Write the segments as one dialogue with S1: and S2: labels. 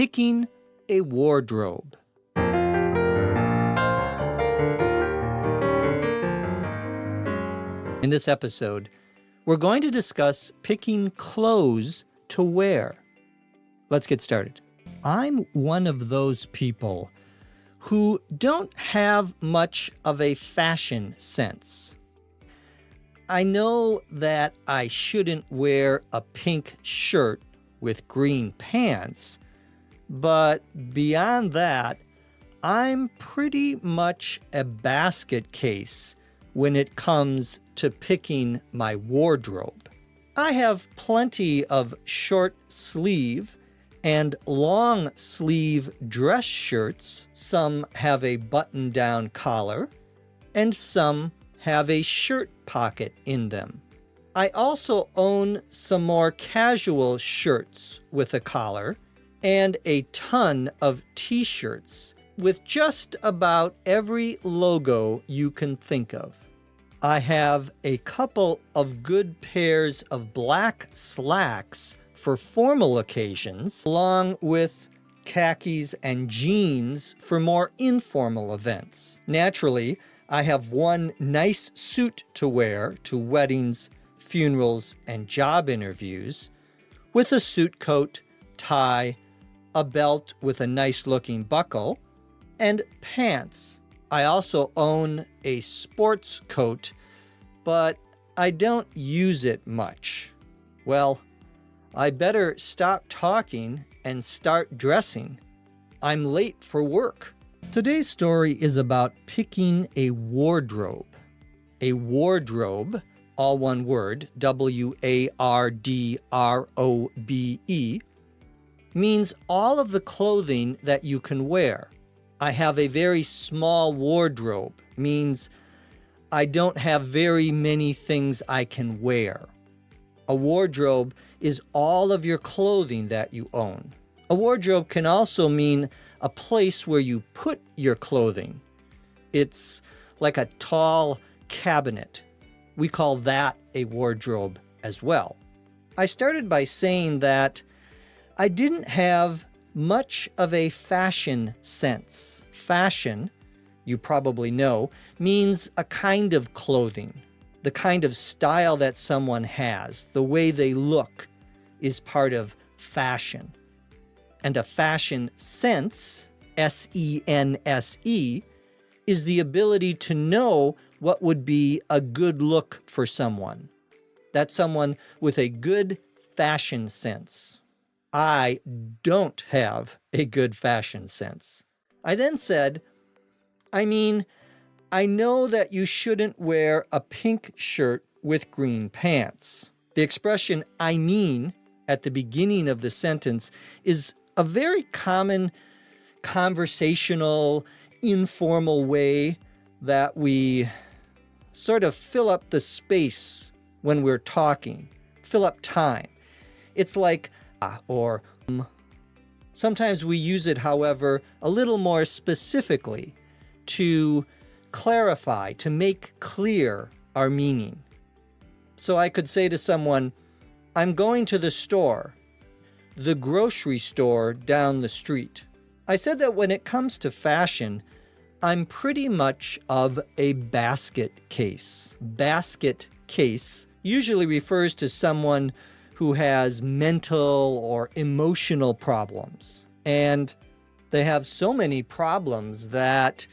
S1: picking a wardrobe. In this episode, we're going to discuss picking clothes to wear. Let's get started. I'm one of those people who don't have much of a fashion sense. I know that I shouldn't wear a pink shirt with green pants, but beyond that, I'm pretty much a basket case when it comes to picking my wardrobe. I have plenty of short sleeve and long sleeve dress shirts. Some have a button-down collar, and some have a shirt pocket in them. I also own some more casual shirts with a collar and a ton of t-shirts with just about every logo you can think of. I have a couple of good pairs of black slacks for formal occasions, along with khakis and jeans for more informal events. Naturally, I have one nice suit to wear to weddings, funerals, and job interviews, with a suit coat, tie, a belt with a nice-looking buckle, and pants. I also own a sports coat, but I don't use it much. Well, I better stop talking and start dressing. I'm late for work. Today's story is about picking a wardrobe. A wardrobe, all one word, W-A-R-D-R-O-B-E, means all of the clothing that you can wear. I have a very small wardrobe, means I don't have very many things I can wear. A wardrobe is all of your clothing that you own. A wardrobe can also mean a place where you put your clothing. It's like a tall cabinet. We call that a wardrobe as well. I started by saying that I didn't have much of a fashion sense. Fashion, you probably know, means a kind of clothing. The kind of style that someone has, the way they look, is part of fashion. And a fashion sense, S-E-N-S-E, is the ability to know what would be a good look for someone. That's someone with a good fashion sense. I don't have a good fashion sense. I then said, I know that you shouldn't wear a pink shirt with green pants. The expression I mean at the beginning of the sentence is a very common conversational, informal way that we sort of fill up the space when we're talking, fill up time. It's like or Sometimes we use it, however, a little more specifically to clarify, to make clear our meaning. So I could say to someone, I'm going to the store, the grocery store down the street. I said that when it comes to fashion, I'm pretty much of a basket case. Basket case usually refers to someone who has mental or emotional problems. And they have so many problems that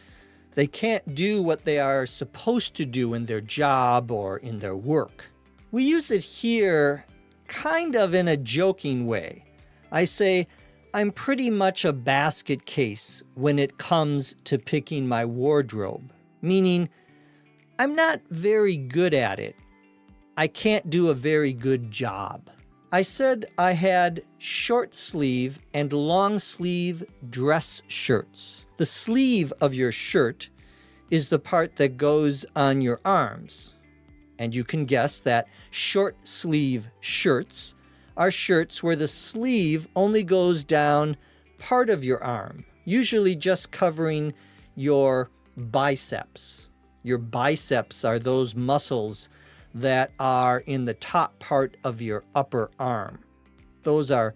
S1: they can't do what they are supposed to do in their job or in their work. We use it here kind of in a joking way. I say, I'm pretty much a basket case when it comes to picking my wardrobe, meaning I'm not very good at it. I can't do a very good job. I said I had short sleeve and long sleeve dress shirts. The sleeve of your shirt is the part that goes on your arms. And you can guess that short sleeve shirts are shirts where the sleeve only goes down part of your arm, usually just covering your biceps. Your biceps are those muscles that are in the top part of your upper arm. Those are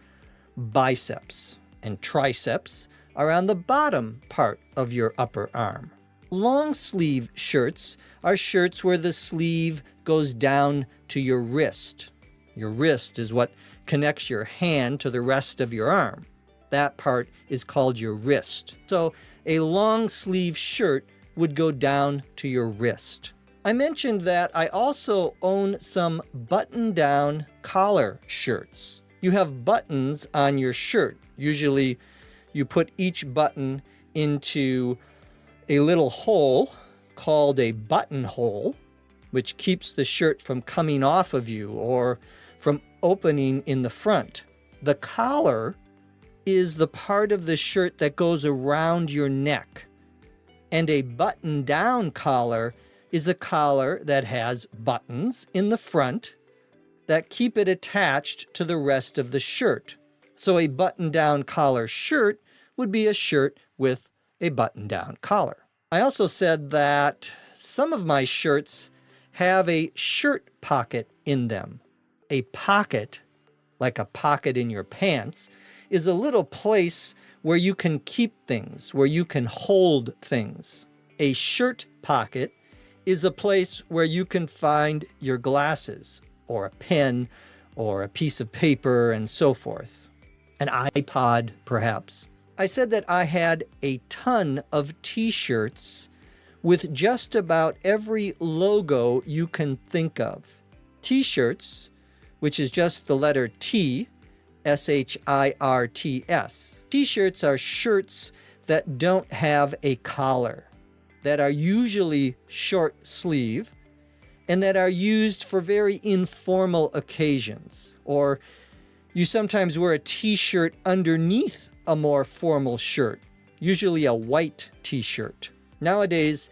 S1: biceps. and triceps are on the bottom part of your upper arm. Long sleeve shirts are shirts where the sleeve goes down to your wrist. Your wrist is what connects your hand to the rest of your arm. That part is called your wrist. So a long sleeve shirt would go down to your wrist. I mentioned that I also own some button-down collar shirts. You have buttons on your shirt. Usually you put each button into a little hole called a buttonhole, which keeps the shirt from coming off of you or from opening in the front. The collar is the part of the shirt that goes around your neck, and a button-down collar is a collar that has buttons in the front that keep it attached to the rest of the shirt. So a button-down collar shirt would be a shirt with a button-down collar. I also said that some of my shirts have a shirt pocket in them. A pocket, like a pocket in your pants, is a little place where you can keep things, where you can hold things. A shirt pocket is a place where you can find your glasses, or a pen, or a piece of paper, and so forth. An iPod, perhaps. I said that I had a ton of t-shirts with just about every logo you can think of. T-shirts, which is just the letter T, S-H-I-R-T-S. T-shirts are shirts that don't have a collar, that are usually short sleeve, and that are used for very informal occasions. Or you sometimes wear a t-shirt underneath a more formal shirt, usually a white t-shirt. Nowadays,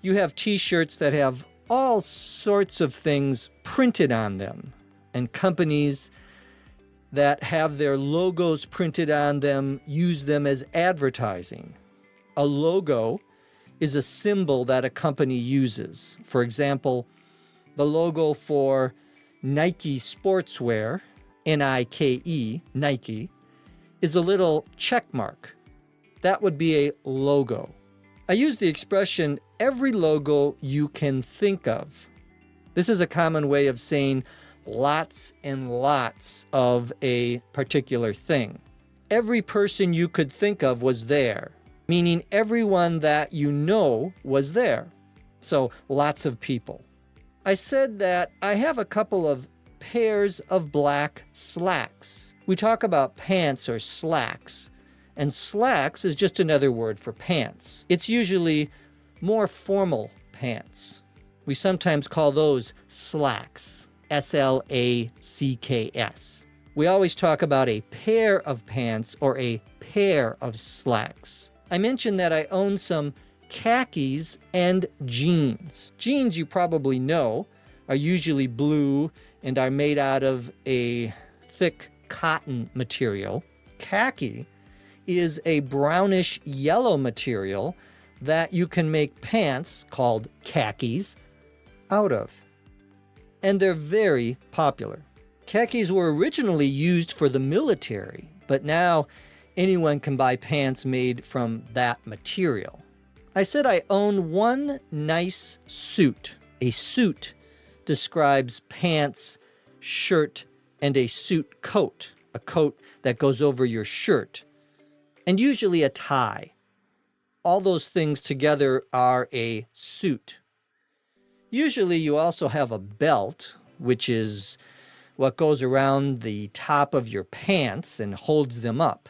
S1: you have t-shirts that have all sorts of things printed on them, and companies that have their logos printed on them use them as advertising. A logo is a symbol that a company uses. For example, the logo for Nike sportswear, N-I-K-E, Nike, is a little check mark. That would be a logo. I use the expression, every logo you can think of. This is a common way of saying lots and lots of a particular thing. Every person you could think of was there, meaning everyone that you know was there. So lots of people. I said that I have a couple of pairs of black slacks. We talk about pants or slacks, and slacks is just another word for pants. It's usually more formal pants. We sometimes call those slacks, S-L-A-C-K-S. We always talk about a pair of pants or a pair of slacks. I mentioned that I own some khakis and jeans. Jeans, you probably know, are usually blue and are made out of a thick cotton material. Khaki is a brownish yellow material that you can make pants called khakis out of. And they're very popular. Khakis were originally used for the military, but now anyone can buy pants made from that material. I said I own one nice suit. A suit describes pants, shirt, and a suit coat, a coat that goes over your shirt, and usually a tie. All those things together are a suit. Usually you also have a belt, which is what goes around the top of your pants and holds them up.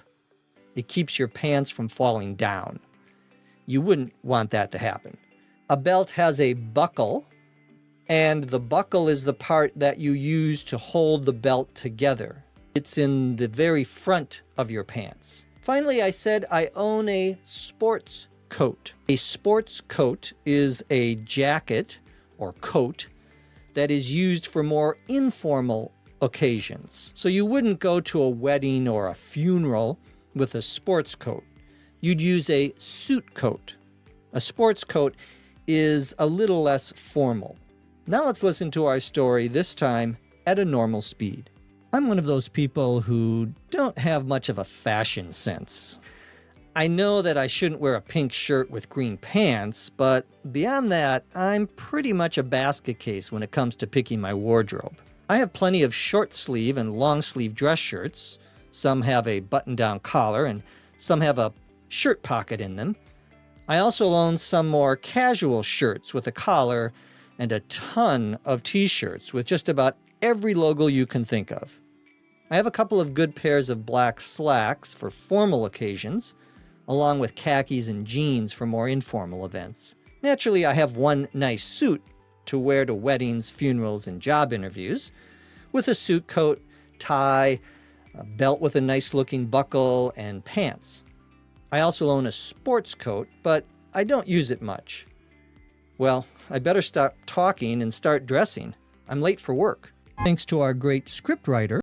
S1: It keeps your pants from falling down. You wouldn't want that to happen. A belt has a buckle, and the buckle is the part that you use to hold the belt together. It's in the very front of your pants. Finally, I said I own a sports coat. A sports coat is a jacket or coat that is used for more informal occasions. So you wouldn't go to a wedding or a funeral with a sports coat. You'd use a suit coat. A sports coat is a little less formal. Now let's listen to our story, this time at a normal speed. I'm one of those people who don't have much of a fashion sense. I know that I shouldn't wear a pink shirt with green pants, but beyond that, I'm pretty much a basket case when it comes to picking my wardrobe. I have plenty of short sleeve and long sleeve dress shirts. Some have a button-down collar and some have a shirt pocket in them. I also own some more casual shirts with a collar and a ton of t-shirts with just about every logo you can think of. I have a couple of good pairs of black slacks for formal occasions, along with khakis and jeans for more informal events. Naturally, I have one nice suit to wear to weddings, funerals, and job interviews, with a suit coat, tie, a belt with a nice-looking buckle, and pants. I also own a sports coat, but I don't use it much. Well, I better stop talking and start dressing. I'm late for work. Thanks to our great scriptwriter,